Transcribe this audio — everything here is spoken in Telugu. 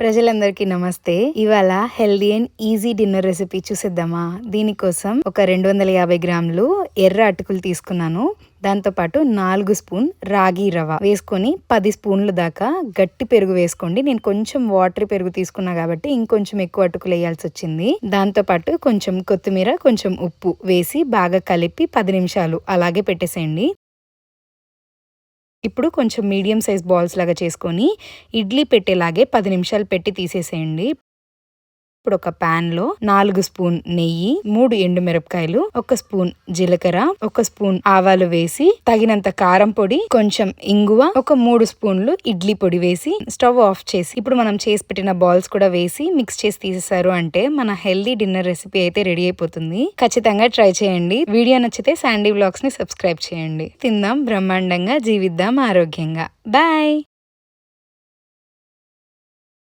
ప్రజలందరికీ నమస్తే. ఇవాళ healthy and easy dinner recipe చూసేద్దామా. దీనికోసం ఒక 250 గ్రాములు ఎర్ర అటుకులు తీసుకున్నాను. దాంతోపాటు 4 స్పూన్ రాగి రవ వేసుకొని 10 స్పూన్ల దాకా గట్టి పెరుగు వేసుకోండి. నేను కొంచెం వాటర్ పెరుగు తీసుకున్నా కాబట్టి ఇంకొంచెం ఎక్కువ అటుకులు వేయాల్సి వచ్చింది. దాంతోపాటు కొంచెం కొత్తిమీర, కొంచెం ఉప్పు వేసి బాగా కలిపి 10 నిమిషాలు అలాగే పెట్టేసేయండి. ఇప్పుడు కొంచెం మీడియం సైజ్ బాల్స్ లాగా చేసుకొని ఇడ్లీ పెట్టేలాగే 10 నిమిషాలు పెట్టి తీసేసేయండి. ఇప్పుడు ఒక పాన్ లో 4 స్పూన్ నెయ్యి, 3 ఎండుమిరపకాయలు, 1 స్పూన్ జీలకర్ర, 1 స్పూన్ ఆవాలు వేసి తగినంత కారం పొడి, కొంచెం ఇంగువ, ఒక 3 స్పూన్లు ఇడ్లీ పొడి వేసి స్టవ్ ఆఫ్ చేసి ఇప్పుడు మనం చేసి పెట్టిన బాల్స్ కూడా వేసి మిక్స్ చేసి తీసేసారు అంటే మన హెల్దీ డిన్నర్ రెసిపీ అయితే రెడీ అయిపోతుంది. ఖచ్చితంగా ట్రై చేయండి. వీడియో నచ్చితే శాండీ వ్లాగ్స్ ని సబ్స్క్రైబ్ చేయండి. తిందాం బ్రహ్మాండంగా, జీవిద్దాం ఆరోగ్యంగా. బాయ్.